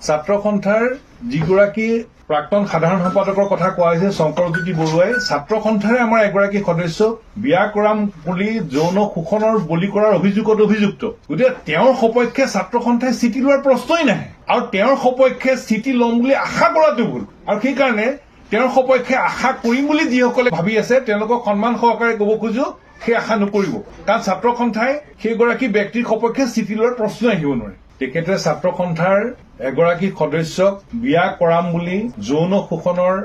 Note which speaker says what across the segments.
Speaker 1: ছাত্ৰ সন্থাৰ যিগৰাকী প্ৰাক্তন সাধাৰণ সম্পাদকৰ কথা কোৱা হৈছে শংকৰজ্যোতি বৰুৱাই ছাত্ৰ সন্থাৰে আমাৰ এগৰাকী সদস্যক বিয়া কৰাম বুলি যৌন শোষণৰ বলি কৰাৰ অভিযোগত অভিযুক্ত। গতিকে তেওঁৰ সপক্ষে ছাত্ৰ সন্থাই স্থিতি লোৱাৰ প্ৰশ্নই নাহে আৰু তেওঁৰ সপক্ষে স্থিতি ল'ম বুলি আশা কৰাটো ভুল। আৰু সেইকাৰণে তেওঁৰ সপক্ষে আশা কৰিম বুলি যিসকলে ভাবি আছে তেওঁলোকক সন্মান সহকাৰে ক'ব খোজো সেই আশা নকৰিব, কাৰণ ছাত্ৰ সন্থাই সেইগৰাকী ব্যক্তিৰ সপক্ষে স্থিতি লোৱাৰ প্ৰশ্ন আহিব নোৱাৰে। তেখেতে ছাত্ৰ সন্থাৰ এগৰাকী সদস্যক বিয়া কৰাম বুলি যৌন শোষণৰ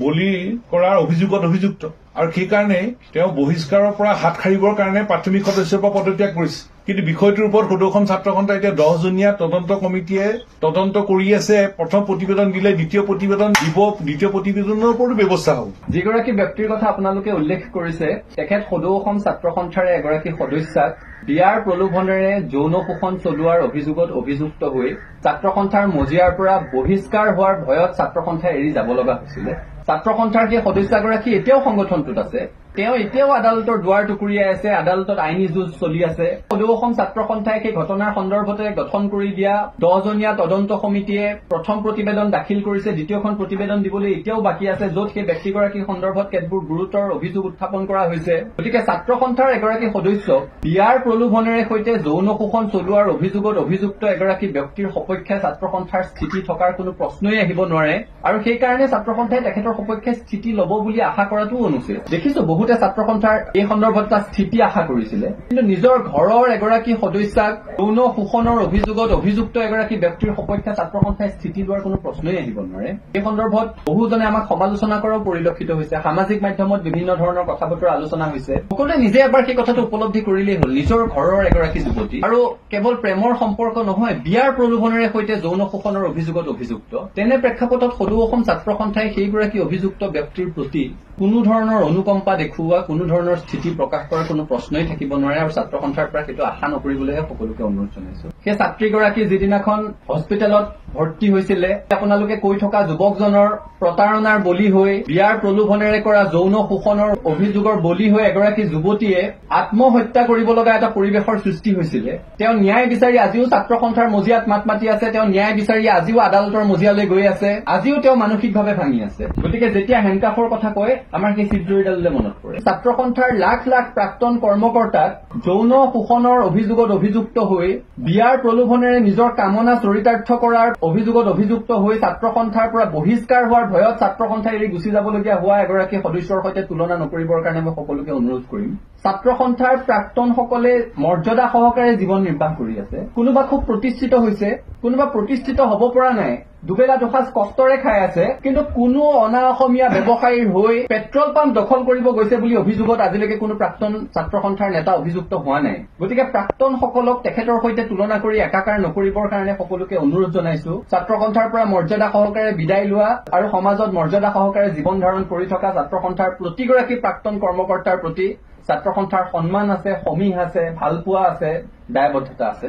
Speaker 1: বলি কৰাৰ অভিযোগত অভিযুক্ত আৰু সেইকাৰণে তেওঁ বহিষ্কাৰৰ পৰা হাত সাৰিবৰ কাৰণে প্ৰাথমিক সদস্যৰ পৰা পদত্যাগ কৰিছে। কিন্তু বিষয়টোৰ ওপৰত সদৌখন ছাত্ৰ সন্থা এতিয়া 10জনীয়া তদন্ত কমিটিয়ে তদন্ত কৰি আছে। প্ৰথম প্ৰতিবেদন দিলে, দ্বিতীয় প্ৰতিবেদন দিব, দ্বিতীয় প্ৰতিবেদনৰ ওপৰতো ব্যৱস্থা হ'ব।
Speaker 2: যিগৰাকী ব্যক্তিৰ কথা আপোনালোকে উল্লেখ কৰিছে, তেখেত সদৌ অসম ছাত্ৰ সন্থাৰে এগৰাকী সদস্যাক বিয়াৰ প্ৰলোভনেৰে যৌন শোষণ চলোৱাৰ অভিযোগত অভিযুক্ত হৈ ছাত্ৰ সন্থাৰ মজিয়াৰ পৰা বহিষ্কাৰ হোৱাৰ ভয়ত ছাত্ৰ সন্থাই এৰি যাব লগা হৈছিলে। ছাত্ৰ সন্থাৰ সেই সদস্যগৰাকী এতিয়াও সংগঠনটোত আছে, তেওঁ এতিয়াও আদালতৰ দুৱাৰ টুকুৰিয়াই আছে, আদালতত আইনী যুঁজ চলি আছে। সদৌ অসম ছাত্ৰ সন্থাই সেই ঘটনাৰ সন্দৰ্ভতে গঠন কৰি দিয়া 10জনীয়া তদন্ত সমিতিয়ে প্ৰথম প্ৰতিবেদন দাখিল কৰিছে, দ্বিতীয়খন প্ৰতিবেদন দিবলৈ এতিয়াও বাকী আছে, য'ত সেই ব্যক্তিগৰাকীৰ সন্দৰ্ভত কেতবোৰ গুৰুতৰ অভিযোগ উত্থাপন কৰা হৈছে। গতিকে ছাত্ৰ সন্থাৰ এগৰাকী সদস্যক বিয়াৰ প্ৰলোভনেৰে সৈতে যৌন শোষণ চলোৱাৰ অভিযোগত অভিযুক্ত এগৰাকী ব্যক্তিৰ সপক্ষে ছাত্ৰ সন্থাৰ স্থিতি থকাৰ কোনো প্ৰশ্নই আহিব নোৱাৰে আৰু সেইকাৰণে ছাত্ৰ সন্থাই তেখেতৰ সপক্ষে স্থিতি ল'ব বুলি আশা কৰাটোও অনুচিত। দেখিছো বহুতে ছাত্ৰ সন্থাৰ এই সন্দৰ্ভত এটা স্থিতি আশা কৰিছিলে, কিন্তু নিজৰ ঘৰৰ এগৰাকী সদস্যাক যৌন শোষণৰ অভিযোগত অভিযুক্ত এগৰাকী ব্যক্তিৰ সপক্ষে ছাত্ৰ সন্থাই স্থিতি লোৱাৰ কোনো প্ৰশ্নই আহিব নোৱাৰে। এই সন্দৰ্ভত বহুজনে আমাক সমালোচনা কৰাও পৰিলক্ষিত হৈছে, সামাজিক মাধ্যমত বিভিন্ন ধৰণৰ কথা বতৰা আলোচনা হৈছে। সকলোৱে নিজে এবাৰ সেই কথাটো উপলব্ধি কৰিলেই হ'ল, নিজৰ ঘৰৰ এগৰাকী যুৱতী আৰু কেৱল প্ৰেমৰ সম্পৰ্ক নহয়, বিয়াৰ প্ৰলোভনেৰে সৈতে যৌন শোষণৰ অভিযোগত অভিযুক্ত। তেনে প্ৰেক্ষাপটত সদৌ অসম ছাত্ৰ সন্থাই সেইগৰাকী অভিযুক্ত ব্যক্তিৰ প্ৰতি কোনো ধৰণৰ অনুকম্পা দেখুওৱা, কোনো ধৰণৰ স্থিতি প্ৰকাশ কৰাৰ কোনো প্ৰশ্নই থাকিব নোৱাৰে আৰু ছাত্ৰ সন্থাৰ পৰা সেইটো আশা নকৰিবলৈহে সকলোকে অনুৰোধ জনাইছো। সেই ছাত্ৰীগৰাকী যিদিনাখন হস্পিটেলত ভৰ্তি হৈছিলে, আপোনালোকে কৈ থকা যুৱকজনৰ প্ৰতাৰণাৰ বলি হৈ বিয়াৰ প্ৰলোভনেৰে কৰা যৌন শোষণৰ অভিযোগৰ বলি হৈ এগৰাকী যুৱতীয়ে আত্মহত্যা কৰিব লগা এটা পৰিৱেশৰ সৃষ্টি হৈছিলে। তেওঁ ন্যায় বিচাৰি আজিও ছাত্ৰ সন্থাৰ মজিয়াত মাত মাতি আছে, তেওঁ ন্যায় বিচাৰি আজিও আদালতৰ মজিয়ালৈ গৈ আছে, আজিও তেওঁ মানসিকভাৱে ভাঙি আছে। গতিকে যেতিয়া হেণ্ডকাফৰ কথা কয় আমাৰ সেই চিত্ৰডাললৈ মনত পৰে। ছাত্ৰ সন্থাৰ লাখ লাখ প্ৰাক্তন কৰ্মকৰ্তাক যৌন শোষণৰ অভিযোগত অভিযুক্ত হৈ বিয়াৰ প্ৰলোভনেৰে নিজৰ কামনা চৰিতাৰ্থ কৰাৰ অভিযোগত অভিযুক্ত হৈ ছাত্ৰ সন্থাৰ পৰা বহিষ্কাৰ হোৱাৰ ভয়ত ছাত্ৰ সন্থাই এৰি গুচি যাবলগীয়া হোৱা এগৰাকী সদস্যৰ সৈতে তুলনা নকৰিবৰ কাৰণে মই সকলোকে অনুৰোধ কৰিম। ছাত্ৰ সন্থাৰ প্ৰাক্তনসকলে মৰ্যাদা সহকাৰে জীৱন নিৰ্বাহ কৰি আছে, কোনোবা খুব প্ৰতিষ্ঠিত হৈছে, কোনোবা প্ৰতিষ্ঠিত হ'ব পৰা নাই, দুবেলা দুসাঁজ কষ্টৰে খাই আছে, কিন্তু কোনো অনা অসমীয়া ব্যৱসায়ীৰ হৈ পেট্ৰল পাম্প দখল কৰিব গৈছে বুলি অভিযোগত আজিলৈকে কোনো প্ৰাক্তন ছাত্ৰ সন্থাৰ নেতা অভিযুক্ত হোৱা নাই। গতিকে প্ৰাক্তনসকলক তেখেতৰ সৈতে তুলনা কৰি একাকাৰ নকৰিবৰ কাৰণে সকলোকে অনুৰোধ জনাইছো। ছাত্ৰ সন্থাৰ পৰা মৰ্যাদা সহকাৰে বিদায় লোৱা আৰু সমাজত মৰ্যাদা সহকাৰে জীৱন ধাৰণ কৰি থকা ছাত্ৰ সন্থাৰ প্ৰতিগৰাকী প্ৰাক্তন কৰ্মকৰ্তাৰ প্ৰতি ছাত্ৰ সন্থাৰ সন্মান আছে, সমীহ আছে, ভালপোৱা আছে, দায়বদ্ধতা আছে।